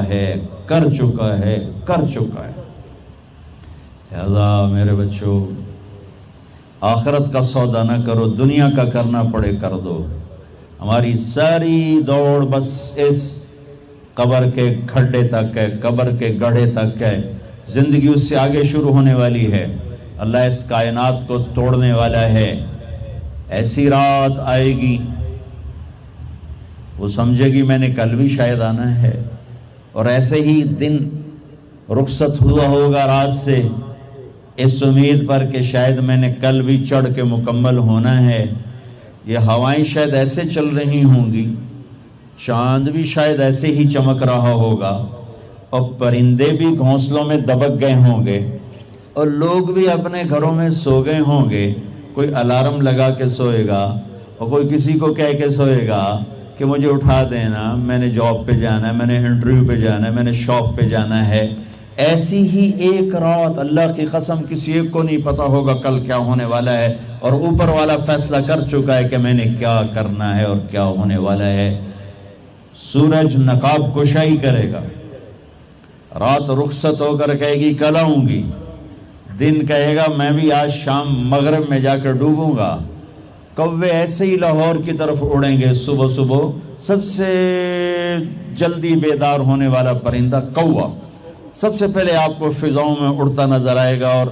ہے، کر چکا ہے، کر چکا ہے۔ لہذا میرے بچوں، آخرت کا سودا نہ کرو، دنیا کا کرنا پڑے کر دو۔ ہماری ساری دوڑ بس اس قبر کے کھڈے تک ہے، قبر کے گڑھے تک ہے، زندگی اس سے آگے شروع ہونے والی ہے۔ اللہ اس کائنات کو توڑنے والا ہے۔ ایسی رات آئے گی، وہ سمجھے گی میں نے کل بھی شاید آنا ہے، اور ایسے ہی دن رخصت ہوا ہوگا رات سے اس امید پر کہ شاید میں نے کل بھی چڑھ کے مکمل ہونا ہے۔ یہ ہوائیں شاید ایسے چل رہی ہوں گی، چاند بھی شاید ایسے ہی چمک رہا ہوگا، اور پرندے بھی گھونسلوں میں دبک گئے ہوں گے، اور لوگ بھی اپنے گھروں میں سو گئے ہوں گے۔ کوئی الارم لگا کے سوئے گا، اور کوئی کسی کو کہہ کے سوئے گا کہ مجھے اٹھا دینا، میں نے جاب پہ جانا ہے، میں نے انٹرویو پہ جانا ہے، میں نے شاپ پہ جانا ہے۔ ایسی ہی ایک رات، اللہ کی قسم کسی ایک کو نہیں پتا ہوگا کل کیا ہونے والا ہے، اور اوپر والا فیصلہ کر چکا ہے کہ میں نے کیا کرنا ہے اور کیا ہونے والا ہے۔ سورج نقاب کشائی کرے گا، رات رخصت ہو کر کہے گی کل آؤں گی، دن کہے گا میں بھی آج شام مغرب میں جا کر ڈوبوں گا۔ کوے ایسے ہی لاہور کی طرف اڑیں گے صبح صبح۔ سب سے جلدی بیدار ہونے والا پرندہ کوا سب سے پہلے آپ کو فضاؤں میں اڑتا نظر آئے گا اور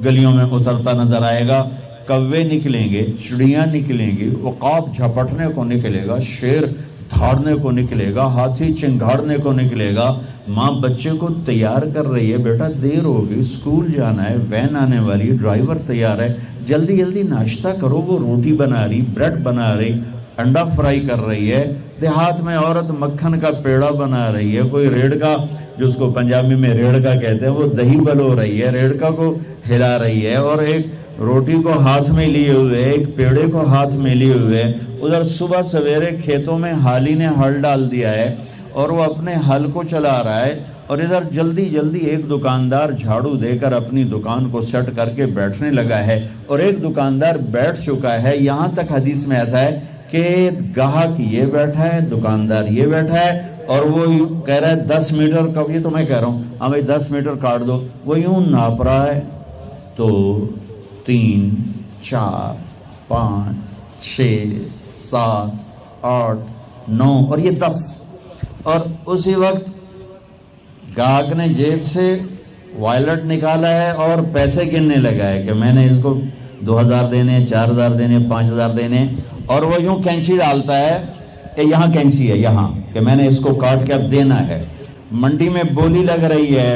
گلیوں میں اترتا نظر آئے گا۔ کوے نکلیں گے، چڑیاں نکلیں گی، عقاب جھپٹنے کو نکلے گا، شیر دھاڑنے کو نکلے گا، ہاتھی چنگھاڑنے کو نکلے گا۔ ماں بچے کو تیار کر رہی ہے، بیٹا دیر ہوگی، اسکول جانا ہے، وین آنے والی ہے، ڈرائیور تیار ہے، جلدی جلدی ناشتہ کرو۔ وہ روٹی بنا رہی، بریڈ بنا رہی، انڈا فرائی کر رہی ہے۔ دیہات میں عورت مکھن کا پیڑا بنا رہی ہے، کوئی ریڑھ کا، جو اس کو پنجابی میں ریڑھ کا کہتے ہیں، وہ دہی بلو رہی ہے، ریڑھ کا کو ہلا رہی ہے، اور ایک روٹی کو ہاتھ میں لیے ہوئے، ایک پیڑے کو ہاتھ میں لیے ہوئے۔ ادھر صبح سویرے کھیتوں میں حالی نے ہل ڈال دیا ہے اور وہ اپنے ہل کو چلا رہا ہے، اور ادھر جلدی جلدی ایک دکاندار جھاڑو دے کر اپنی دکان کو سیٹ کر کے بیٹھنے لگا ہے، اور ایک دکاندار بیٹھ چکا ہے۔ یہاں تک حدیث میں آتا ہے کہ گاہک یہ بیٹھا ہے، دکاندار یہ بیٹھا ہے، اور وہ کہہ رہا ہے 10 میٹر کا، یہ تو میں کہہ رہا ہوں ہاں بھائی 10 میٹر کاٹ دو، وہ یوں ناپ رہا ہے، تو 3 4 5 6 7 8 9 اور یہ 10، اور اسی وقت گاہک نے جیب سے وائلٹ نکالا ہے اور پیسے گننے لگا ہے کہ میں نے اس کو 2000 دینے، 4000 دینے، 5000 دینے، اور وہ یوں کینچی ڈالتا ہے کہ یہاں کینچی ہے یہاں، کہ میں نے اس کو کاٹ کے اب دینا ہے۔ منڈی میں بولی لگ رہی ہے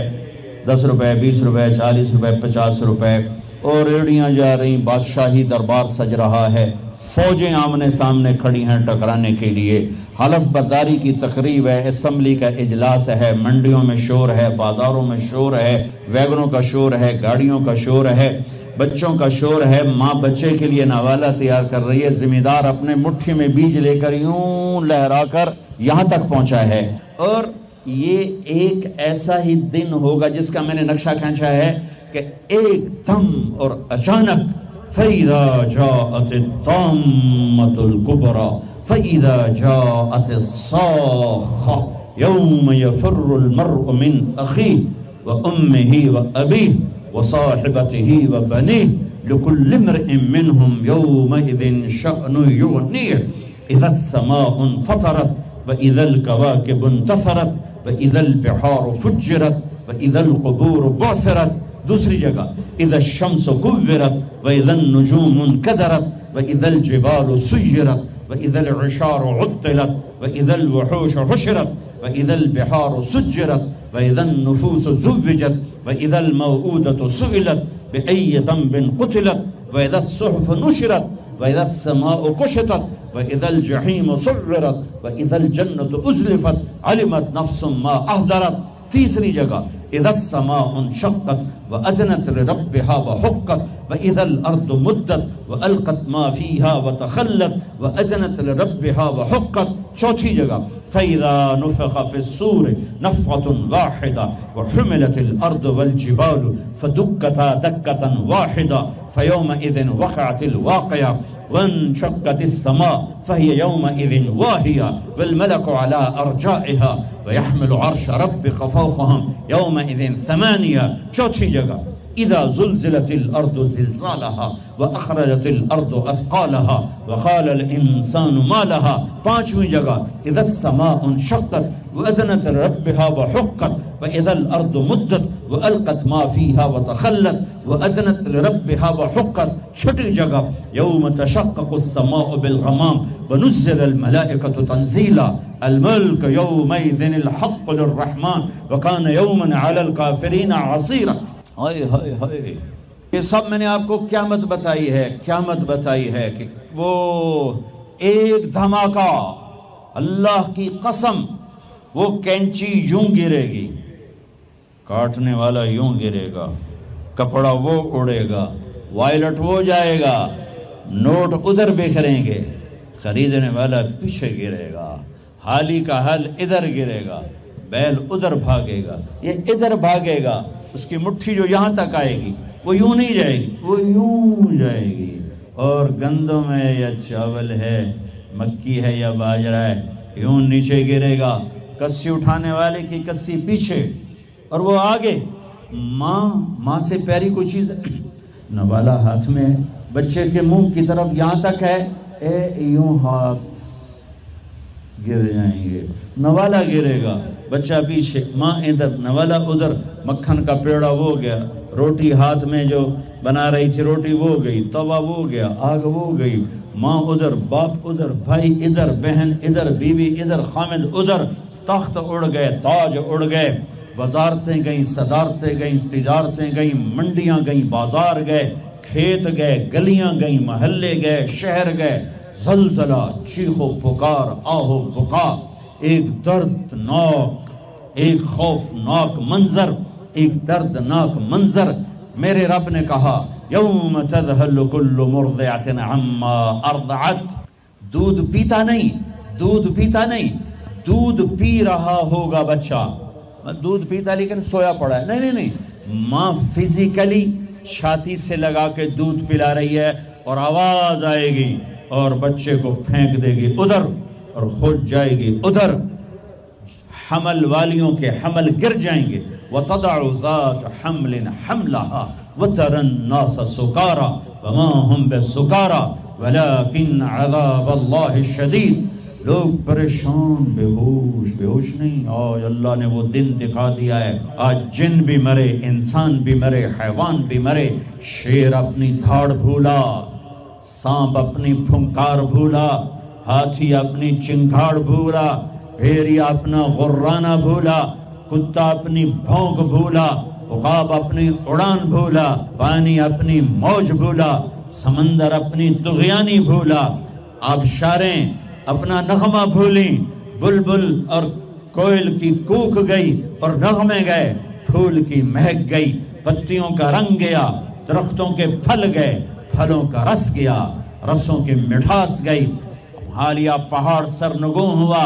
10 روپے، 20 روپے، 40 روپے، 50 روپے، اور ریڑیاں جا رہی، بادشاہی دربار سج رہا ہے، فوجیں آمنے سامنے کھڑی ہیں ٹکرانے کے لیے، حلف برداری کی تقریب ہے، اسمبلی کا اجلاس ہے، منڈیوں میں شور ہے، بازاروں میں شور ہے، ویگنوں کا شور ہے، گاڑیوں کا شور ہے، بچوں کا شور ہے، ماں بچے کے لیے نوالا تیار کر رہی ہے، ذمہ دار اپنے مٹھی میں بیج لے کر یوں لہرا کر یہاں تک پہنچا ہے۔ اور یہ ایک ایسا ہی دن ہوگا جس کا میں نے نقشہ کھینچا ہے کہ ایک دم اور اچانک فَإِذَا جَاءَتِ الطَّامَّةُ الْكُبْرَى فَإِذَا جَاءَتِ الصَّاخَّةُ يَوْمَ يَفِرُّ الْمَرْءُ مِنْ أَخِيهِ وَأُمِّهِ وَأَبِيهِ وَصَاحِبَتِهِ وَبَنِيهِ لِكُلِّ امْرِئٍ مِّنْهُمْ يَوْمَئِذٍ شَأْنٌ يُغْنِيهِ إِذَا السَّمَاءُ انفطرت وَإِذَا الْكَوَاكِبُ انتثرت وَإِذَا الْبِحَارُ فُجِّرَتْ وَإِذَا الْقُبُورُ بُعْثِرَتْ۔ دوسری جگہ اذا الشمس كورت واذا النجوم انكدرت واذا الجبال سيرت واذا العشار عطلت واذا الوحوش حشرت واذا البحار سجرت واذا النفوس زوجت واذا الموءودة سئلت بأي ذنب قتلت واذا الصحف نشرت واذا السماء كشطت واذا الجحيم سعرت واذا الجنة أزلفت علمت نفس ما أهدرت۔ تیسری جگہ اذا السماء انشقت واذنت لربها وحقت واذا الارض مدت والقت ما فيها وتخلت واذنت لربها وحقت۔ چوتھی جگہ فاذا نفخ في الصور نفخة واحدة وحملت الارض والجبال فدكتا دكة واحدة فيومئذ وقعت الواقعة وانشقت السماء فهي يومئذ واهية والملك على أرجائها ويحمل عرش ربك فوقهم يومئذ ثمانية. چوتھی جگہ اذا زلزلت الارض زلزالها واخرجت الارض اثقالها وقال الانسان ما لها. پانچویں جگہ اذا السماء انشقت واذنت لربها وحقت واذا الارض مدت والقت ما فيها وتخلت واذنت لربها وحقت. چھٹی جگہ يوم تشقق السماء بالغمام ونزل الملائكة تنزيلا الملك يومئذ الحق للرحمن وكان يوما على الكافرين عصيرا. ہائے ہائے ہائے، یہ سب میں نے آپ کو قیامت بتائی ہے، قیامت بتائی ہے کہ وہ ایک دھماکہ، اللہ کی قسم، وہ کینچی یوں گرے گی، کاٹنے والا یوں گرے گا، کپڑا وہ اڑے گا، وائلٹ وہ جائے گا، نوٹ ادھر بکھریں گے، خریدنے والا پیچھے گرے گا، حالی کا حل ادھر گرے گا، بیل ادھر بھاگے گا، یہ ادھر بھاگے گا، اس کی مٹھی جو یہاں تک آئے گی وہ یوں نہیں جائے گی، وہ یوں جائے گی. اور گندم ہے یا چاول ہے، مکی ہے یا باجرہ ہے، یوں نیچے گرے گا، کسی اٹھانے والے کی کسی پیچھے اور وہ آگے. ماں سے پیاری کوئی چیز ہے، نوالا ہاتھ میں ہے، بچے کے منہ کی طرف یہاں تک ہے، یوں ہاتھ گر جائیں گے، نوالا گرے گا، بچہ پیچھے، ماں ادھر، نوالا ادھر، مکھن کا پیڑا وہ گیا، روٹی ہاتھ میں جو بنا رہی تھی روٹی وہ گئی، توا وہ گیا، آگ وہ گئی، ماں ادھر، باپ ادھر، بھائی ادھر، بہن ادھر، بیوی ادھر، خامد ادھر، تخت اڑ گئے، تاج اڑ گئے، وزارتیں گئیں، صدارتیں گئیں، تجارتیں گئیں، منڈیاں گئیں، بازار گئے، کھیت گئے، گلیاں گئیں، محلے گئے، شہر گئے. زلزلہ، چیخو پکار، آہو بکا، ایک دردناک، ایک خوفناک منظر، ایک دردناک منظر. میرے رب نے کہا یوم تذہل کل مرضعۃ عما ارضعت. دودھ پیتا نہیں، دودھ پیتا نہیں، دودھ پی رہا ہوگا بچہ، دودھ پیتا لیکن سویا پڑا ہے، نہیں نہیں نہیں، ماں فزیکلی چھاتی سے لگا کے دودھ پلا رہی ہے اور آواز آئے گی اور بچے کو پھینک دے گی ادھر اور خود جائے گی ادھر. حمل والیوں کے حمل گر جائیں گے. وَتَضَعُ ذَاتُ حَمْلٍ حَمْلَهَا وَتَرَى النَّاسَ سُكَارَى وَمَا هُمْ بِالسُّكَارَى وَلَكِنَّ عَذَابَ اللَّهِ الشَّدِيدُ. لوگ پریشان، بے ہوش نہیں. آج اللہ نے وہ دن دکھا دیا ہے، آج جن بھی مرے، انسان بھی مرے، حیوان بھی مرے. شیر اپنی دھاڑ بھولا، سانپ اپنی پھنکار بھولا، ہاتھی اپنی چنگھاڑ بھولا، بھیڑیا اپنا غرانہ بھولا، کتا اپنی بھونک بھولا، عقاب اپنی اڑان بھولا، پانی اپنی موج بھولا، سمندر اپنی طغیانی بھولا، آبشاریں اپنا نغمہ بھولیں، بلبل اور کوئل کی کوک گئی اور نغمے گئے، پھول کی مہک گئی، پتیوں کا رنگ گیا، درختوں کے پھل گئے، پھلوں کا رس گیا، رسوں کی مٹھاس گئی. حالیہ پہاڑ سرنگوں ہوا،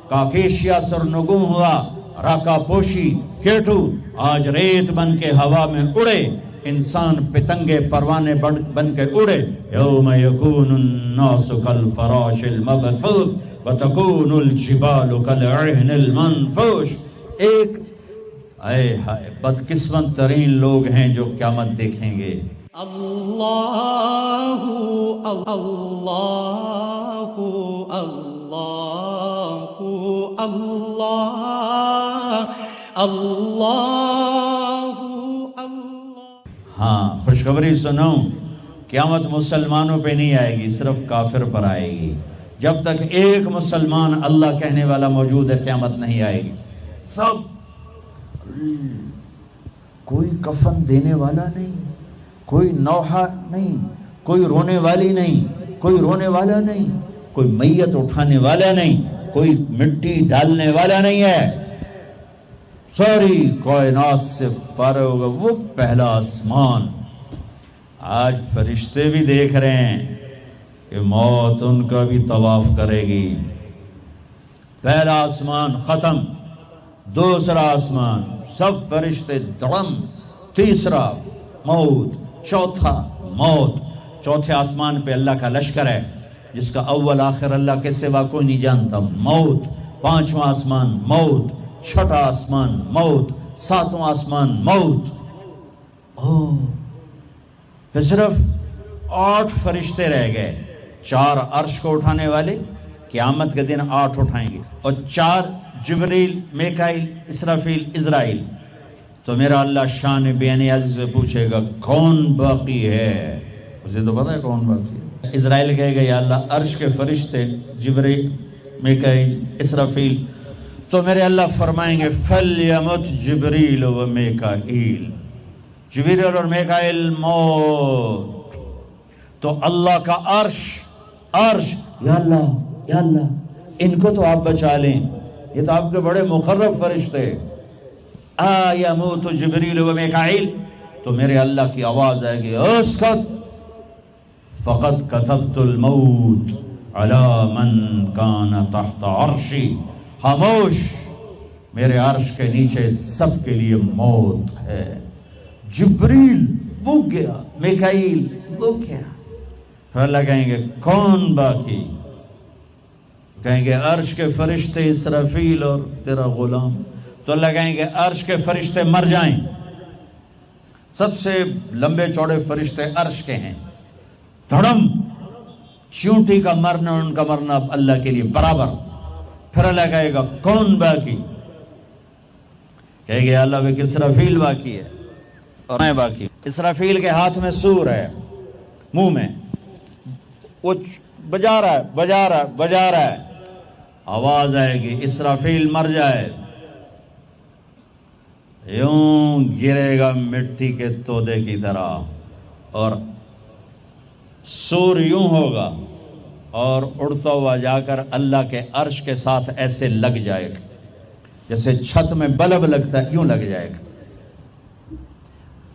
کاکیشیا سرنگوں ہوا، راکا پوشی، کیٹو آج ریت بن کے ہوا میں اڑے، انسان پتنگے پروانے بن کے اڑے. یوم یکون الناس کالفراش المبثوث وتکون الجبال کالعہن المنفوش. ایک اے ہائے بدقسمت ترین لوگ ہیں جو قیامت دیکھیں گے. اللہ اللہ اللہ اللہ اللہ. ہاں خوشخبری سنو، قیامت مسلمانوں پہ نہیں آئے گی، صرف کافر پر آئے گی. جب تک ایک مسلمان اللہ کہنے والا موجود ہے قیامت نہیں آئے گی. سب، کوئی کفن دینے والا نہیں، کوئی نوحہ نہیں، کوئی رونے والی نہیں، کوئی رونے والا نہیں، کوئی میت اٹھانے والا نہیں، کوئی مٹی ڈالنے والا نہیں ہے. ساری کائنات سے فارغ ہوگا وہ پہلا آسمان. آج فرشتے بھی دیکھ رہے ہیں کہ موت ان کا بھی طواف کرے گی. پہلا آسمان ختم، دوسرا آسمان سب فرشتے دڑم، تیسرا موت، چوتھا موت، چوتھے آسمان پہ اللہ کا لشکر ہے جس کا اول آخر اللہ کے سوا کوئی نہیں جانتا، موت، پانچواں آسمان موت، چھٹا آسمان موت، ساتواں آسمان موت۔ پھر صرف 8 فرشتے رہ گئے، 4 عرش کو اٹھانے والے، قیامت کے دن 8 اٹھائیں گے، اور 4 جبریل، میکائیل، اسرافیل، عزرائیل۔ تو میرا اللہ شان بے نیازی سے پوچھے گا کون باقی ہے؟ اسے تو پتا ہے کون باقی ہے۔ اسرائیل کہے گا یا اللہ عرش کے فرشتے جبریل، میکائیل، اسرافیل۔ تو میرے اللہ فرمائیں گے فلیمت جبریل و میکائیل، جبریل اور میکائیل موت۔ تو اللہ کا عرش یا اللہ ان کو تو آپ بچا لیں، یہ تو آپ کے بڑے مقرب فرشتے۔ یموت جبریل و میکائیل، تو میرے اللہ کی آواز آئے گی اسکت فقد کتبت الموت علی من کان تحت عرشی، خاموش، میرے عرش کے نیچے سب کے لیے موت ہے۔ جبریل بک گیا، میکائیل بک گیا۔ پھر اللہ کہیں گے کون باقی؟ کہیں گے عرش کے فرشتے اسرافیل اور تیرا غلام۔ تو اللہ کہیں گے عرش کے فرشتے مر جائیں، سب سے لمبے چوڑے فرشتے عرش کے ہیں، دھڑم، چیونٹی کا مرنا ان کا مرنا اللہ کے لیے برابر۔ پھر اللہ کہے گا کون باقی؟ کہے گے اللہ بھی اسرافیل باقی ہے اور میں باقی۔ اسرافیل کے ہاتھ میں سور ہے، منہ میں، وہ بجا رہا ہے، آواز آئے گی اسرافیل مر جائے، یوں گرے گا مٹی کے تودے کی طرح، اور سور یوں ہوگا اور اڑتا ہوا جا کر اللہ کے عرش کے ساتھ ایسے لگ جائے گا جیسے چھت میں بلب لگتا ہے، یوں لگ جائے گا۔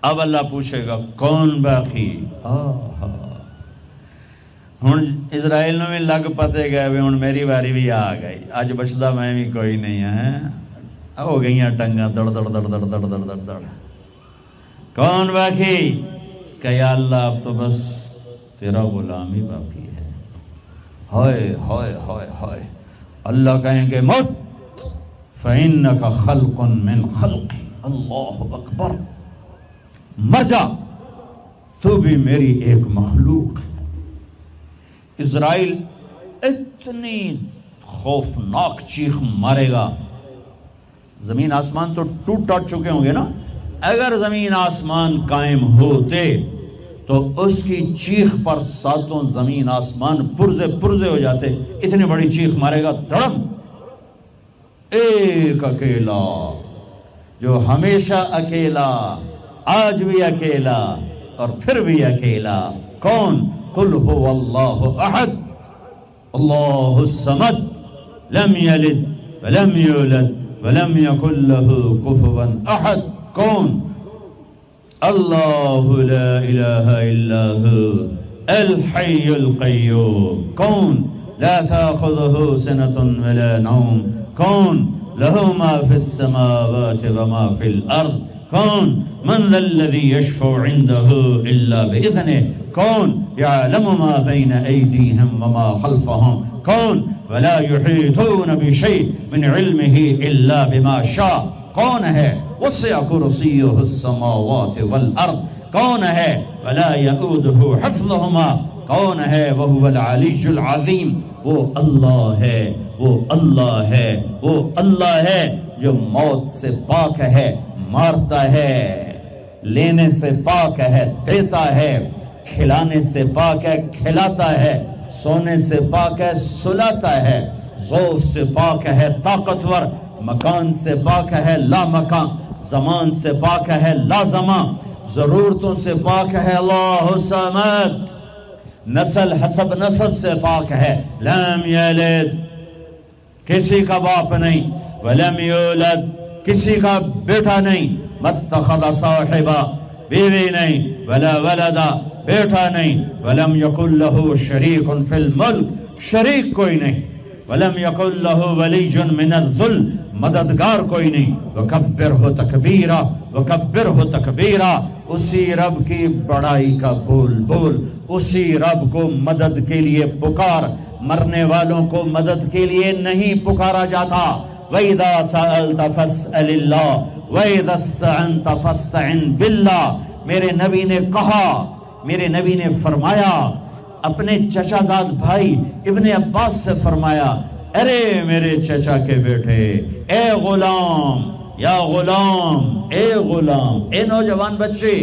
اب اللہ پوچھے گا کون باقی؟ ہوں اسرائیل میں لگ پتے گئے بھی ہوں میری باری بھی آ گئی، اج بچتا میں بھی کوئی نہیں ہے، ہو گئی ٹنگا دڑ دڑ دڑ دڑ دڑ دڑ دڑ دڑ۔ کون باقی؟ کہ یا اللہ اب تو بس تیرا غلام ہی باقی ہے۔ ہائے ہائے ہائے ہائے، اللہ کہیں گے مت فَإِنَّكَ خَلْقٌ مِّن خَلْقِ، اللہ اکبر، مر جا، تو بھی میری ایک مخلوق ہے۔ اسرائیل اتنی خوفناک چیخ مارے گا، زمین آسمان تو ٹوٹ ٹوٹ چکے ہوں گے نا، اگر زمین آسمان قائم ہوتے تو اس کی چیخ پر 7 زمین آسمان پرزے ہو جاتے، اتنی بڑی چیخ مارے گا، دھڑم۔ ایک اکیلا جو ہمیشہ اکیلا، آج بھی اکیلا اور پھر بھی اکیلا، کون؟ قل هو اللہ احد اللہ الصمد لم یلد ولم یولد ولم یکن له کفوا احد۔ کون؟ اللہ لا الہ الا هو الحی القیوم۔ کون؟ لا تأخذه سنة ولا نوم۔ کون؟ له ما في السماوات وما في الأرض۔ کون؟ من ذا الذي يشفع عنده إلا بإذنه۔ کون؟ يعلم ما بين أيديهم وما خلفهم۔ کون؟ ولا يحيطون بشيء من علمه إلا بما شاء۔ کون ہے؟ وسع کرسیہ السماوات والارض۔ کون ہے؟ ولا یؤودہ حفظہما۔ کون ہے؟ وہو العلی العظیم۔ وہ اللہ ہے، وہ اللہ ہے، وہ اللہ ہے جو موت سے پاک ہے، مارتا ہے، لینے سے پاک ہے، دیتا ہے، کھلانے سے پاک ہے، کھلاتا ہے، سونے سے پاک ہے، سلاتا ہے، ذوق سے پاک ہے، طاقتور، مکان سے پاک ہے، لا مکان، زمان سے پاک ہے، لا زمان، ضرورتوں سے پاک ہے، اللہ الصمد، نسل حسب نسب سے پاک ہے، لم یلد، کسی کا باپ نہیں، ولم یولد، کسی کا بیٹا نہیں، متخذ صاحبہ، بیوی نہیں، ولا ولدا، بیٹا نہیں، ولم یکن لہ شریک فی الملک، شریک کوئی نہیں، ولم یکن لہ ولی من الذل، مددگار کوئی نہیں، وکبرہ تکبیرہ، وکبرہ تکبیرہ، اسی رب کی بڑائی کا بول بول، اسی رب کو مدد کے لیے پکار، مرنے والوں کو مدد کے لیے نہیں پکارا جاتا۔ وَإِذَا سَأَلْتَ فَاسْأَلِ اللَّهَ وَإِذَا اسْتَعَنْتَ فَاسْتَعِنْ بِاللَّهِ۔ میرے نبی نے کہا، میرے نبی نے فرمایا، اپنے چچا زاد بھائی ابن عباس سے فرمایا، ارے میرے چچا کے بیٹے، اے غلام، یا غلام، اے غلام، اے نوجوان بچے،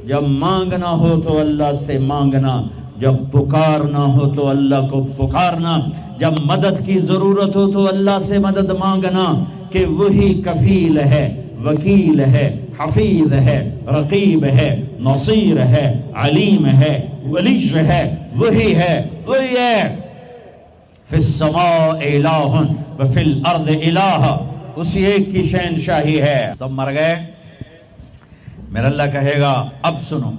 جب مانگنا ہو تو اللہ سے مانگنا، جب پکارنا ہو تو اللہ کو پکارنا، جب مدد کی ضرورت ہو تو اللہ سے مدد مانگنا، کہ وہی کفیل ہے، وکیل ہے، حفیظ ہے، رقیب ہے، نصیر ہے، علیم ہے، ولی ہے، وہی ہے، وہی ہے۔ فی السماء الہ وفی الارض الہ، اسی ایک کی شہنشاہی ہے۔ سب مر گئے، میرا اللہ کہے گا اب سنو،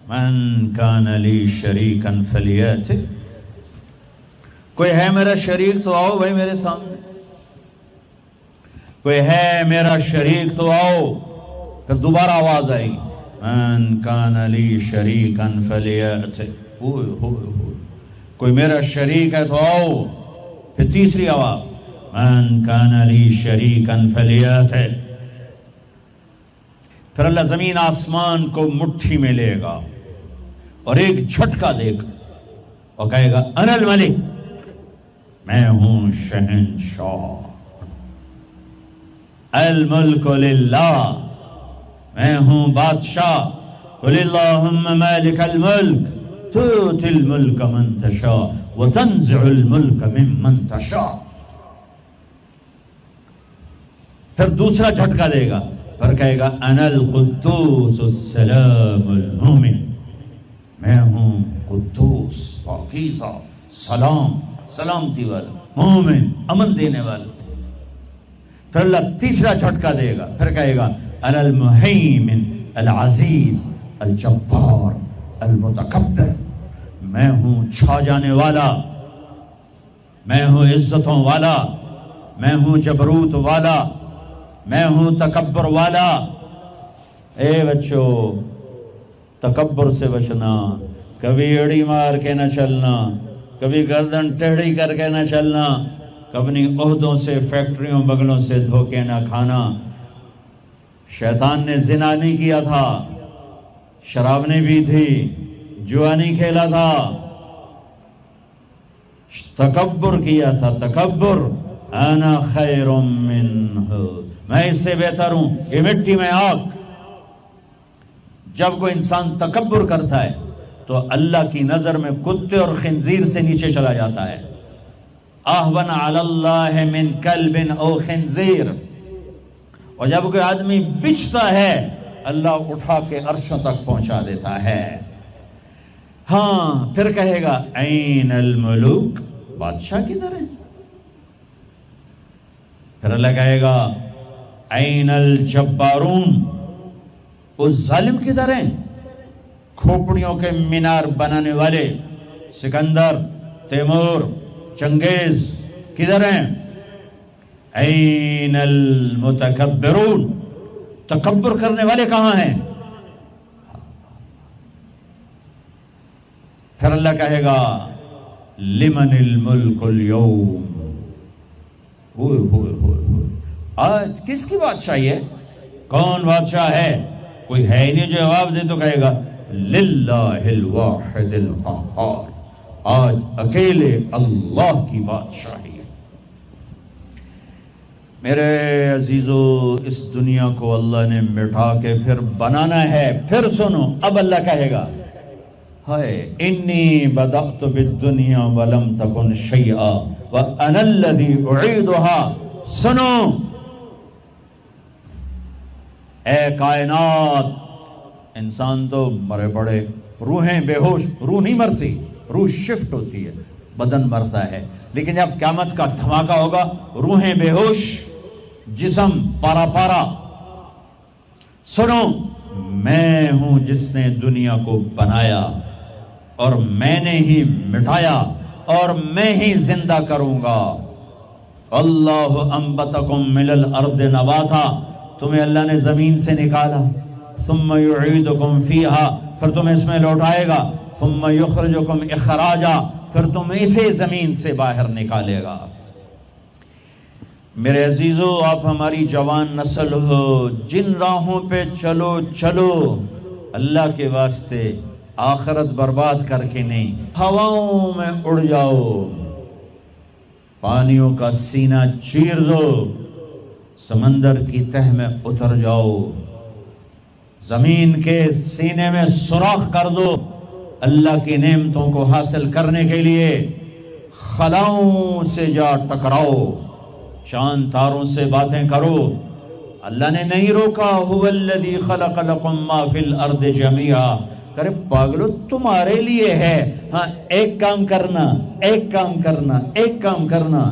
من کان لی شریکا فلیأت، کوئی ہے میرا شریک تو آؤ بھائی میرے سامنے، کوئی ہے میرا شریک تو آؤ۔ پھر دوبارہ آواز آئی، من کان لی شریکا فلیأت، کوئی میرا شریک ہے تو آؤ۔ پھر تیسری آواز، من کان لی شریکا فلیأت۔ پھر اللہ زمین آسمان کو مٹھی میں لے گا اور ایک جھٹکا دے گا اور کہے گا انا الملک، میں ہوں شہنشاہ، الملک للہ، میں ہوں بادشاہ، قل اللہم مالک الملک تؤتی الملک من تشاء وتنزع الملک ممن تشاء۔ پھر دوسرا جھٹکا دے گا، پھر کہے گا انا القدوس السلام المومن، میں ہوں قدوس، پاکیزہ، سلام، سلامتی والا، مومن، امن دینے والا۔ پھر اللہ تیسرا جھٹکا دے گا، پھر کہے گا انا المہیمن العزیز الجبار المتکبر، میں ہوں چھا جانے والا، میں ہوں عزتوں والا، میں ہوں جبروت والا، میں ہوں تکبر والا۔ اے بچو، تکبر سے بچنا، کبھی ایڑی مار کے نہ چلنا، کبھی گردن ٹیڑھی کر کے نہ چلنا، کبھی عہدوں سے، فیکٹریوں، بغلوں سے دھوکے نہ کھانا۔ شیطان نے زنا نہیں کیا تھا، شراب نہیں پی تھی، جوا نہیں کھیلا تھا، تکبر کیا تھا، تکبر، انا خیر منہ، میں اس سے بہتر ہوں، یہ مٹی میں آگ۔ جب کوئی انسان تکبر کرتا ہے تو اللہ کی نظر میں کتے اور خنزیر سے نیچے چلا جاتا ہے۔ اہون علی اللہ من کلب او خنزیر۔ اور جب کوئی آدمی بچتا ہے اللہ اٹھا کے عرشوں تک پہنچا دیتا ہے۔ ہاں، پھر کہے گا این الملوک، بادشاہ کدھر ہے؟ پھر اللہ کہے گا این الجبارون، اس ظالم کدھر ہیں؟ کھوپڑیوں کے مینار بنانے والے سکندر، تیمور، چنگیز کدھر ہیں؟ این المتکبرون، تکبر کرنے والے کہاں ہیں؟ پھر اللہ کہے گا لمن الملک اليوم، ہوئے ہوئے ہوئے ہوئے، آج کس کی بادشاہی ہے؟ کون بادشاہ ہے؟ کوئی ہے ہی نہیں جو جواب دے تو کہے گا للہ الواحد القہار، آج اکیلے اللہ کی بادشاہی ہے۔ میرے عزیزو، اس دنیا کو اللہ نے مٹا کے پھر بنانا ہے۔ پھر سنو، اب اللہ کہے گا ہائے انی بدأت بالدنیا ولم تکن شیئا وانا الذی اعیدها۔ سنو اے کائنات، انسان تو مرے پڑے، روحیں بے ہوش، روح نہیں مرتی، روح شفٹ ہوتی ہے، بدن مرتا ہے، لیکن جب قیامت کا دھماکہ ہوگا روحیں بے ہوش، جسم پارا پارا۔ سنو، میں ہوں جس نے دنیا کو بنایا اور میں نے ہی مٹایا اور میں ہی زندہ کروں گا۔ اللہ انبتکم من الارض نباتا، تمہیں اللہ نے زمین سے نکالا، ثم یعیدکم فیہا، پھر تمہیں اس میں لوٹائے گا، ثم یخرجکم اخراجا، پھر تم اسے زمین سے باہر نکالے گا۔ میرے عزیزو، آپ ہماری جوان نسل ہو، جن راہوں پہ چلو چلو، اللہ کے واسطے آخرت برباد کر کے نہیں، ہواؤں میں اڑ جاؤ، پانیوں کا سینہ چیر دو، سمندر کی تہ میں اتر جاؤ، زمین کے سینے میں سوراخ کر دو، اللہ کی نعمتوں کو حاصل کرنے کے لیے خلاؤں سے جا ٹکراؤ، چاند تاروں سے باتیں کرو۔ اللہ نے نہیں روکا، هو الذی خلق لکم ما فی الارض جمیعا، کرے پاگلو تمہارے لیے ہے، ہاں ایک کام کرنا، ایک کام کرنا، ایک کام کرنا،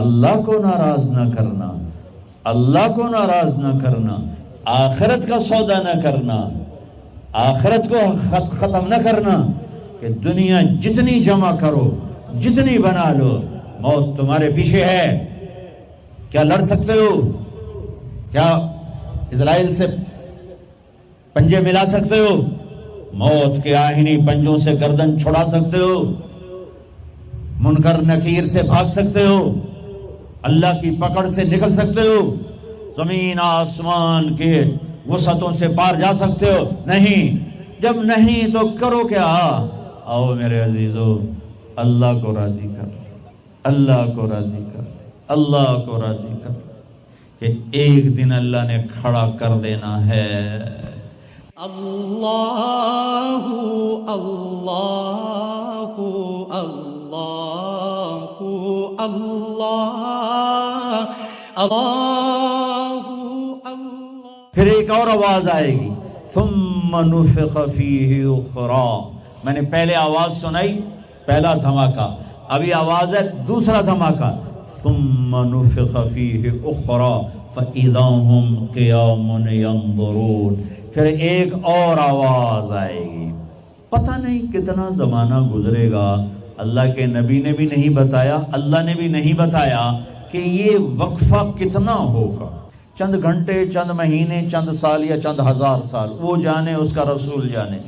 اللہ کو ناراض نہ کرنا، اللہ کو ناراض نہ کرنا، آخرت کا سودا نہ کرنا، آخرت کو ختم نہ کرنا، کہ دنیا جتنی جمع کرو، جتنی بنا لو، موت تمہارے پیچھے ہے۔ کیا لڑ سکتے ہو؟ کیا اسرائیل سے پنجے ملا سکتے ہو؟ موت کے آہنی پنجوں سے گردن چھڑا سکتے ہو؟ منکر نکیر سے بھاگ سکتے ہو؟ اللہ کی پکڑ سے نکل سکتے ہو؟ زمین آسمان کے وسعتوں سے پار جا سکتے ہو؟ نہیں۔ جب نہیں تو کرو کیا؟ آؤ میرے عزیزو، اللہ کو راضی کر، اللہ کو راضی کر، اللہ کو راضی کر، کہ ایک دن اللہ نے کھڑا کر دینا ہے۔ اللہ اللہ اللہ اللہ اللہ اللہ۔ پھر ایک اور آواز آئے گی، ثم نفخ فیہ اخرى۔ میں نے پہلے آواز سنائی، پہلا دھماکہ، ابھی آواز ہے دوسرا دھماکہ، ثم نفخ فیہ اخرى فاذا هم قیام ینظرون۔ پھر ایک اور آواز آئے گی، پتہ نہیں کتنا زمانہ گزرے گا، اللہ کے نبی نے بھی نہیں بتایا، اللہ نے بھی نہیں بتایا کہ یہ وقفہ کتنا ہوگا، چند گھنٹے، چند مہینے، چند سال یا چند ہزار سال، وہ جانے، اس کا رسول جانے۔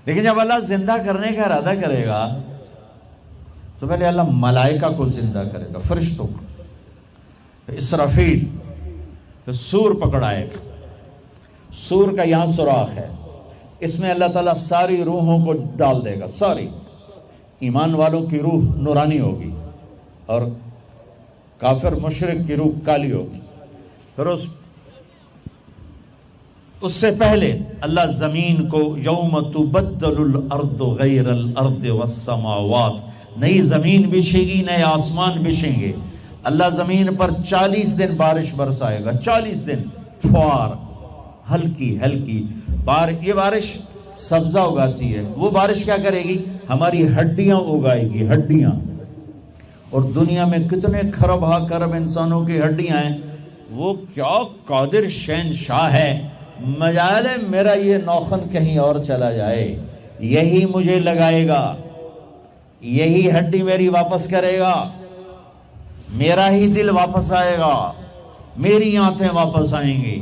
لیکن جب اللہ زندہ کرنے کا ارادہ کرے گا تو پہلے اللہ ملائکہ کو زندہ کرے گا، فرشتوں کو، اسرافیل، پھر سور پکڑائے گا۔ سور کا یہاں سوراخ ہے، اس میں اللہ تعالیٰ ساری روحوں کو ڈال دے گا، ساری ایمان والوں کی روح نورانی ہوگی اور کافر مشرک کی روح کالی ہوگی۔ پھر اس سے پہلے اللہ زمین کو یوم تبدل الارض غیر الارض والسماوات، نئی زمین بچھے گی، نئے آسمان بچھیں گے۔ اللہ زمین پر 40 دن بارش برسائے گا، 40 دن فوار، ہلکی ہلکی یہ بارش سبزہ اگاتی ہے، وہ بارش کیا کرے گی؟ ہماری ہڈیاں اگائے گی، ہڈیاں۔ اور دنیا میں کتنے کھرب ہا کرب انسانوں کی ہڈیاں ہیں، وہ کیا قادر شہنشاہ ہے، مجال ہے میرا یہ نوخن کہیں اور چلا جائے، یہی مجھے لگائے گا، یہی ہڈی میری واپس کرے گا، میرا ہی دل واپس آئے گا، میری آنتیں واپس آئیں گی،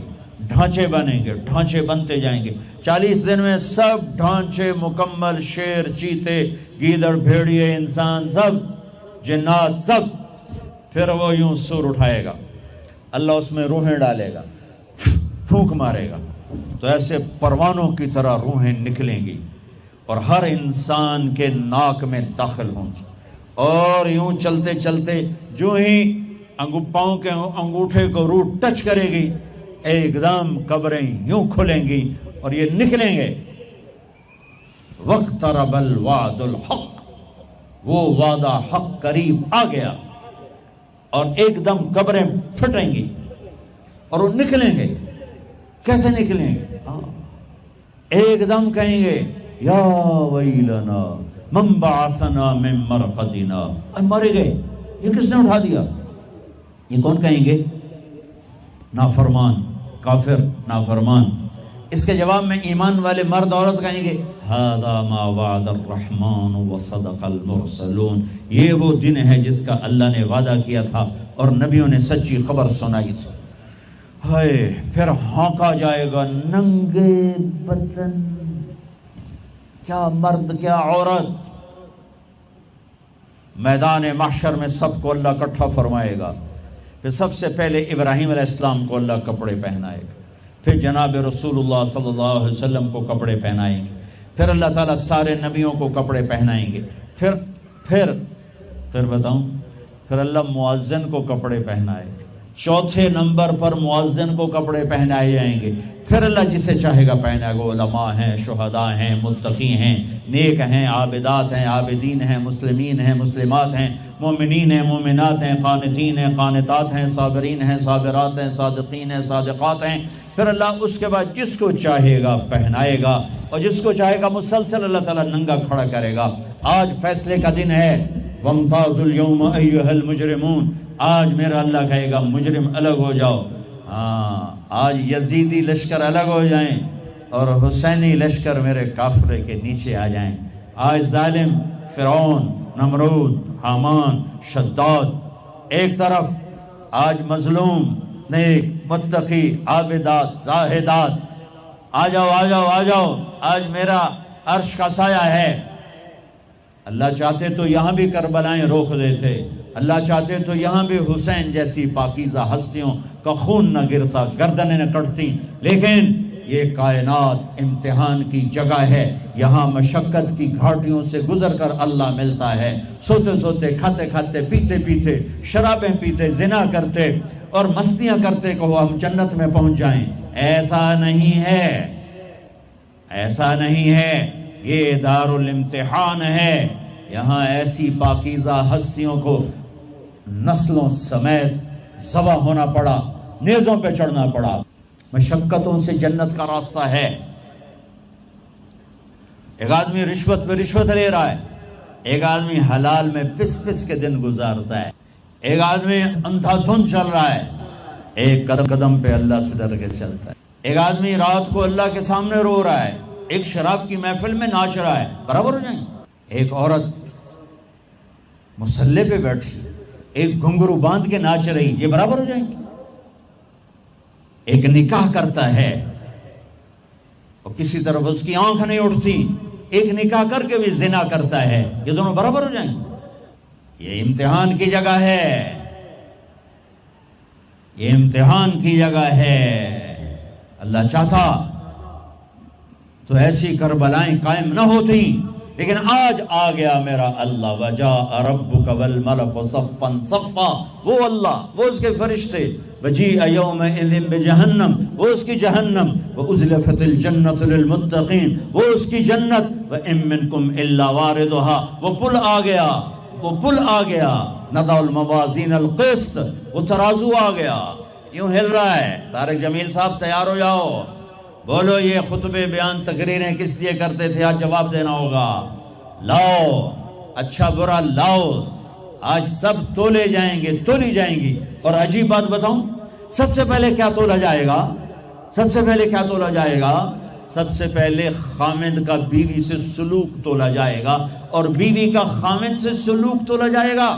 ڈھانچے بنیں گے، ڈھانچے بنتے جائیں گے۔ 40 دن میں سب ڈھانچے مکمل، شیر، چیتے، گیدڑ، بھیڑیے، انسان، سب جنات، سب۔ پھر وہ یوں سور اٹھائے گا، اللہ اس میں روحیں ڈالے گا، پھونک مارے گا، تو ایسے پروانوں کی طرح روحیں نکلیں گی اور ہر انسان کے ناک میں داخل ہوں گی، اور یوں چلتے چلتے جو ہی پاؤں کے انگوٹھے کو روح ٹچ کرے گی، ایک دم قبریں یوں کھلیں گی اور یہ نکلیں گے۔ وَاقْتَرَبَ الْوَعْدُ الْحَقُّ، وہ وعدہ حق قریب آ گیا، اور ایک دم قبریں پھٹیں گی اور وہ نکلیں گے۔ کیسے نکلیں گے؟ ایک دم کہیں گے، یا ویلنا من بعثنا من مرقدنا، مرے گئے، یہ کس نے اٹھا دیا؟ یہ کون کہیں گے؟ نافرمان، کافر، نافرمان۔ اس کے جواب میں ایمان والے مرد عورت کہیں گے، ھذا ما وعد الرحمن وصدق المرسلون، یہ وہ دن ہے جس کا اللہ نے وعدہ کیا تھا اور نبیوں نے سچی خبر سنائی تھی۔ ہائے، پھر ہانکا جائے گا، ننگے بدن کیا مرد کیا عورت، میدان محشر میں سب کو اللہ اکٹھا فرمائے گا. پھر سب سے پہلے ابراہیم علیہ السلام کو اللہ کپڑے پہنائے گا، پھر جناب رسول اللہ صلی اللہ علیہ وسلم کو کپڑے پہنائیں گے، پھر اللہ تعالیٰ سارے نبیوں کو کپڑے پہنائیں گے، پھر بتاؤں، پھر اللہ مؤذن کو کپڑے پہنائے گا. چوتھے نمبر پر مؤذن کو کپڑے پہنائے جائیں گے. پھر اللہ جسے چاہے گا پہنائے گا. علماء ہیں، شہداء ہیں، متقی ہیں، نیک ہیں، عابدات ہیں، عابدین ہیں، مسلمین ہیں، مسلمات ہیں، مومنین ہیں، مومنات ہیں، قانتین ہیں، قانتات ہیں، صابرین ہیں، صابرات ہیں، صادقین ہیں، صادقات ہیں. پھر اللہ اس کے بعد جس کو چاہے گا پہنائے گا، اور جس کو چاہے گا مسلسل اللہ تعالیٰ ننگا کھڑا کرے گا. آج فیصلے کا دن ہے. وَامْتَازُوا الْيَوْمَ أَيُّهَا الْمُجْرِمُونَ. آج میرا اللہ کہے گا مجرم الگ ہو جاؤ. آج یزیدی لشکر الگ ہو جائیں اور حسینی لشکر میرے کافرے کے نیچے آ جائیں. آج ظالم فرعون، نمرود، حامان، شداد ایک طرف، آج مظلوم، نیک، متقی، عابدات، زاہدات. آ جاؤ آ جاؤ آ جاؤ. آج میرا عرش کا سایہ ہے. اللہ چاہتے تو یہاں بھی کربلائیں روک دیتے. اللہ چاہتے تو یہاں بھی حسین جیسی پاکیزہ ہستیوں کا خون نہ گرتا، گردنیں نہ کٹتی. لیکن یہ کائنات امتحان کی جگہ ہے. یہاں مشقت کی گھاٹیوں سے گزر کر اللہ ملتا ہے. سوتے سوتے، کھاتے کھاتے، پیتے پیتے، شرابیں پیتے، زنا کرتے اور مستیاں کرتے کہو ہم جنت میں پہنچ جائیں. ایسا نہیں ہے، ایسا نہیں ہے. یہ دار الامتحان ہے. یہاں ایسی پاکیزہ ہستیوں کو نسلوں سمیت ذبح ہونا پڑا، نیزوں پہ چڑھنا پڑا. مشقتوں سے جنت کا راستہ ہے. ایک آدمی رشوت پہ رشوت لے رہا ہے، ایک آدمی حلال میں پس پس کے دن گزارتا ہے، ایک آدمی اندھا دھند چل رہا ہے، ایک قدم قدم پہ اللہ سے ڈر کے چلتا ہے. ایک آدمی رات کو اللہ کے سامنے رو رہا ہے، ایک شراب کی محفل میں ناچ رہا ہے. برابر ہو جائیں. ایک عورت مصلی پہ بیٹھی، ایک گھنگرو باندھ کے ناچ رہی، یہ برابر ہو جائیں گے. ایک نکاح کرتا ہے اور کسی طرف اس کی آنکھ نہیں اٹھتی، ایک نکاح کر کے بھی زنا کرتا ہے، یہ دونوں برابر ہو جائیں گے. یہ امتحان کی جگہ ہے، یہ امتحان کی جگہ ہے. اللہ چاہتا تو ایسی کربلائیں قائم نہ ہوتی، لیکن آج آ گیا میرا اللہ. وجاء ربک والملک صفا صفا. وہ اللہ، وہ اس کے فرشتے. وجیء یومئذ بجہنم، وہ اس کی جہنم. وازلفت الجنۃ للمتقین، وہ اس کی جنت. وان منکم الا واردها، وہ پل آ گیا، وہ پل آ گیا. نضع الموازین القسط، وہ ترازو آ گیا. یوں ہل رہا ہے. طارق جمیل صاحب تیار ہو جاؤ، بولو یہ خطبے بیان تقریریں کس لیے کرتے تھے؟ آج جواب دینا ہوگا. لاؤ اچھا برا لاؤ. آج سب تولے جائیں گے، تولی جائیں گی. اور عجیب بات بتاؤں، سب سے پہلے کیا تولا جائے گا؟ سب سے پہلے کیا تولا جائے گا؟ سب سے پہلے خامند کا بیوی سے سلوک تولا جائے گا، اور بیوی کا خامند سے سلوک تولا جائے گا.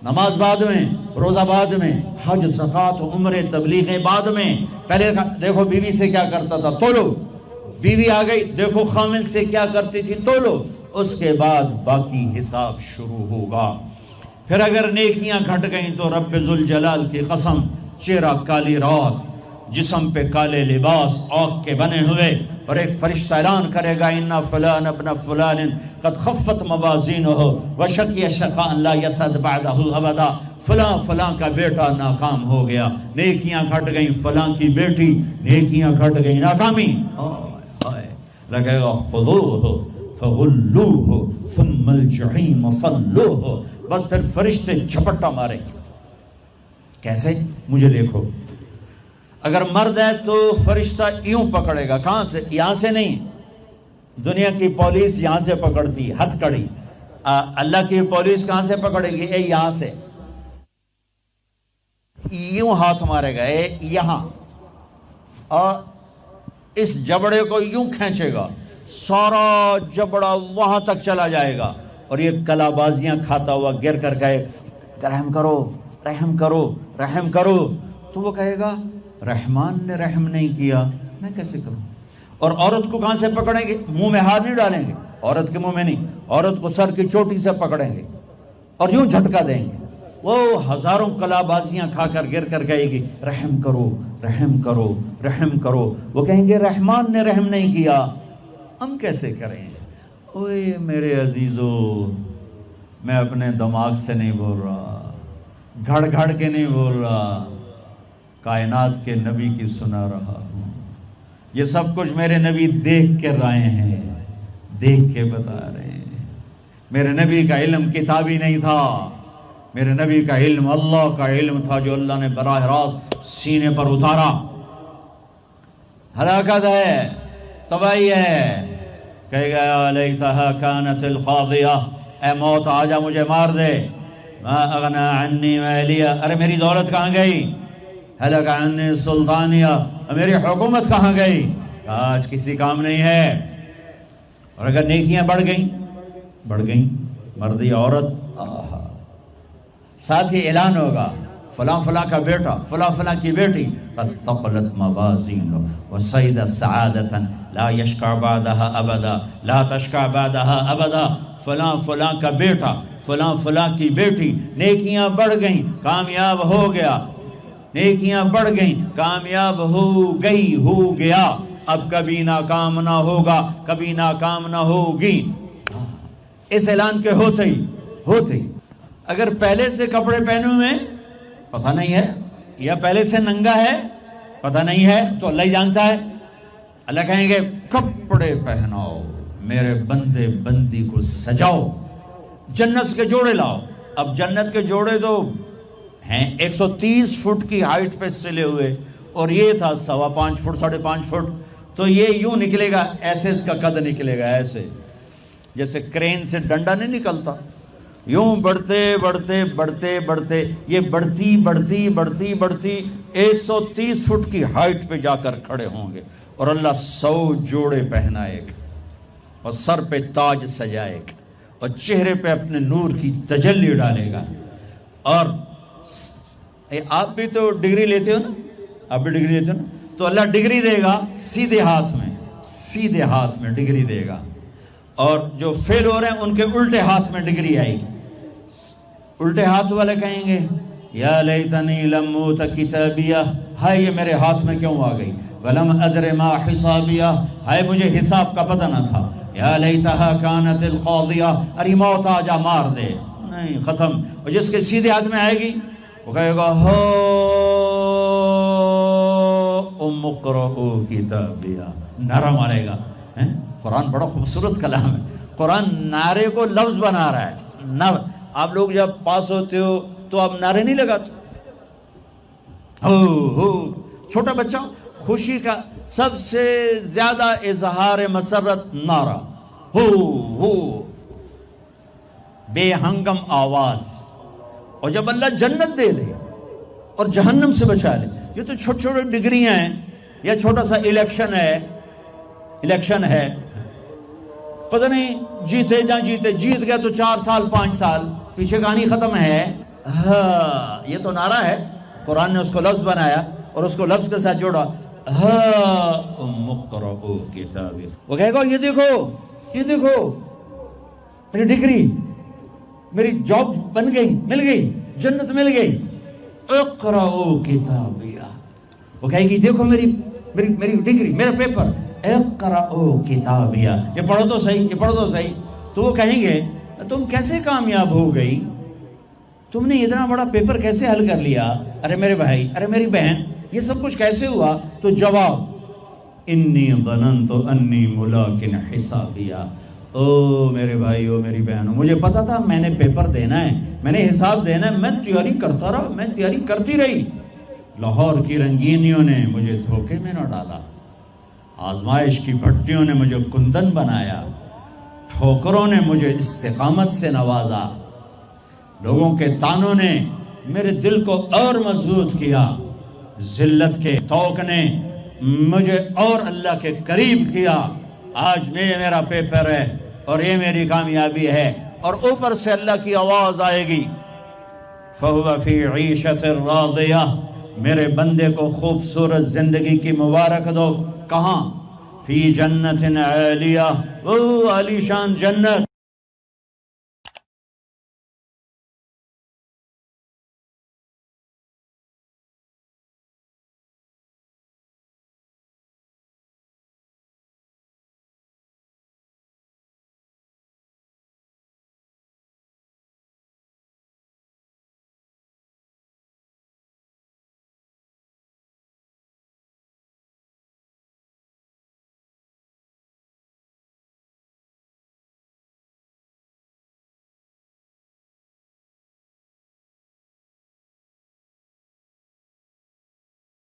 نماز بعد میں، روزہ بعد میں، حج، زکوٰۃ، عمرے، تبلیغیں بعد میں. پہلے دیکھو بیوی سے کیا کرتا تھا، تولو. بیوی آ گئی، دیکھو خامند سے کیا کرتی تھی، تولو. اس کے بعد باقی حساب شروع ہوگا. پھر اگر نیکیاں گھٹ گئیں تو رب ذوالجلال کی قسم، چہرہ کالی رات، جسم پہ کالے لباس آگ کے بنے ہوئے، اور ایک فرشتہ اعلان کرے گا اِنَّ فُلَانَ ابْنَ فُلَانٍ قَدْ خَفَّتْ مَوَازِينُهُ وَشَقِيَ شَقَاءً لَا يَسْعَدُ بَعْدَهُ أَبَدًا. فلاں فلاں کا بیٹا ناکام ہو گیا، نیکیاں گھٹ گئیں. فلاں کی بیٹی نیکیاں گھٹ گئیں، ناکامی. لگے گا خُذُوهُ فَغُلُّوهُ ثُمَّ الْجَحِيمَ صَلُّوهُ. بس پھر فرشتے جھپٹا ماریں گے. کیسے؟ مجھے دیکھو. اگر مرد ہے تو فرشتہ یوں پکڑے گا. کہاں سے؟ یہاں سے نہیں. دنیا کی پولیس یہاں سے پکڑتی، ہتھ کڑی. اللہ کی پولیس کہاں سے پکڑے گی؟ اے یہاں سے. یوں ہاتھ مارے گا، اے یہاں، اور اس جبڑے کو یوں کھینچے گا، سارا جبڑا وہاں تک چلا جائے گا. اور یہ کلا بازیاں کھاتا ہوا گر کر کہے رحم کرو، رحم کرو، رحم کرو. تو وہ کہے گا رحمان نے رحم نہیں کیا، میں کیسے کروں؟ اور عورت کو کہاں سے پکڑیں گے؟ منہ میں ہاتھ نہیں ڈالیں گے. عورت کے منہ میں نہیں، عورت کو سر کی چوٹی سے پکڑیں گے اور یوں جھٹکا دیں گے، وہ ہزاروں کلا بازیاں کھا کر گر کر کہے گی رحم کرو رحم کرو رحم کرو، وہ کہیں گے رحمان نے رحم نہیں کیا، ہم کیسے کریں؟ اوے میرے عزیزو، میں اپنے دماغ سے نہیں بول رہا، گھڑ گھڑ کے نہیں بول رہا، کائنات کے نبی کی سنا رہا ہوں۔ یہ سب کچھ میرے نبی دیکھ کے رائے ہیں، دیکھ کے بتا رہے ہیں۔ میرے نبی کا علم کتابی نہیں تھا، میرے نبی کا علم اللہ کا علم تھا جو اللہ نے براہ راست سینے پر اتارا۔ ہلاکت ہے، تباہی ہے، کہے گا یا لیتہا کانت القاضیہ، اے موت آجا مجھے مار دے، ما اغنا عنی مالیہ، ارے میری دولت کہاں گئی، ہلک عنی سلطانیہ، میری حکومت کہاں گئی، آج کسی کام نہیں ہے۔ اور اگر نیکیاں بڑھ گئیں، مرد یا عورت، ساتھ ہی اعلان ہوگا فلاں فلاں کا بیٹا، فلاں فلاں کی بیٹی، قد ثقلت موازینہ وصعد سعادۃ لا یشقى بعدها ابدا، لا تشقى بعدها ابدا، فلاں فلاں کا بیٹا، فلاں فلاں کی بیٹی، نیکیاں بڑھ گئیں، کامیاب ہو گیا، نیکیاں بڑھ گئیں، کامیاب ہو گیا، اب کبھی ناکام نہ ہوگا، کبھی ناکام نہ ہوگی۔ اس اعلان کے ہوتے ہی اگر پہلے سے کپڑے پہنے ہوئے پتہ نہیں ہے، یا پہلے سے ننگا ہے پتہ نہیں ہے، تو اللہ ہی جانتا ہے۔ اللہ کہیں گے کپڑے پہناؤ، میرے بندے بندی کو سجاؤ، جنت کے جوڑے لاؤ۔ اب جنت کے جوڑے تو ہیں 130 فٹ کی ہائٹ پہ سلے ہوئے، اور یہ تھا 5.25 فٹ 5.5 فٹ، تو یہ یوں نکلے گا، ایسے اس کا قد نکلے گا، ایسے جیسے کرین سے ڈنڈا نہیں نکلتا، یوں بڑھتے بڑھتے بڑھتے بڑھتے یہ بڑھتی 130 فٹ کی ہائٹ پہ جا کر کھڑے ہوں گے، اور اللہ 100 جوڑے پہنائے گا، اور سر پہ تاج سجائے گا، اور چہرے پہ اپنے نور کی تجلی ڈالے گا۔ اور آپ بھی تو ڈگری لیتے ہو نا، آپ بھی ڈگری لیتے ہو نا، تو اللہ ڈگری دے گا سیدھے ہاتھ میں ڈگری دے گا، اور جو فیل ہو رہے ہیں ان کے الٹے ہاتھ میں ڈگری آئے گی۔ الٹے ہاتھ والے کہیں گے یا لیتنی لم اوت کتابیہ، ہائے یہ میرے ہاتھ میں کیوں آ گئی، ولم ادر ما حسابیہ، ہائے مجھے حساب کا پتہ نہ تھا، یا لیتہا کانت القاضیہ، ارے موت آجا مار دے، نہیں ختم۔ اور جس کے سیدھے ہاتھ میں آئے گی وہ کہے گا ہو ام اقرؤ کتابیہ، نعرہ مارے گا۔ قرآن بڑا خوبصورت کلام ہے، قرآن نعرے کو لفظ بنا رہا ہے۔ آپ لوگ جب پاس ہوتے ہو تو آپ نعرے نہیں لگاتے، ہو چھوٹا بچہ خوشی کا سب سے زیادہ اظہار مسرت نعرہ، ہو بے ہنگم آواز۔ اور جب اللہ جنت دے دے اور جہنم سے بچا لے، یہ تو چھوٹے چھوٹے ڈگریاں ہیں، یا چھوٹا سا الیکشن ہے، پتہ نہیں جیتے جہاں جیت گیا تو 4 سال 5 سال، پیچھے کہانی ختم ہے۔ ہاں یہ تو نعرہ ہے، قرآن نے اس کو لفظ بنایا اور اس کو لفظ کے ساتھ جوڑا، ہاں ام اقرؤ کتابیہ۔ وہ کہے گا یہ دیکھو میری ڈگری، میری جاب بن گئی، مل گئی، جنت مل گئی، اقرؤ کتابیہ۔ وہ کہے گی دیکھو میری ڈگری، میرا پیپر، اقرؤ کتابیہ، یہ پڑھو تو صحیح۔ تو وہ کہیں گے تم کیسے کامیاب ہو گئی، تم نے اتنا بڑا پیپر کیسے حل کر لیا، ارے میرے بھائی، ارے میری بہن، یہ سب کچھ کیسے ہوا؟ تو جواب انی ظننت انی ملاق حسابیہ، او میرے بھائی، او میری بہنوں، مجھے پتا تھا میں نے پیپر دینا ہے، میں نے حساب دینا ہے، میں تیاری کرتا رہا، میں تیاری کرتی رہی، لاہور کی رنگینیوں نے مجھے دھوکے میں نہ ڈالا، آزمائش کی بھٹیوں نے مجھے کندن بنایا، ٹھوکروں نے مجھے استقامت سے نوازا، لوگوں کے تانوں نے میرے دل کو اور مضبوط کیا، ذلت کے توق نے مجھے اور اللہ کے قریب کیا۔ آج میرا پیپر ہے اور یہ میری کامیابی ہے، اور اوپر سے اللہ کی آواز آئے گی فَهُوَ فِي عِيشَةٍ رَاضِيَةٍ، میرے بندے کو خوبصورت زندگی کی مبارک دو۔ کہاں؟ فی جنت عالیہ، وہ عالیشان جنت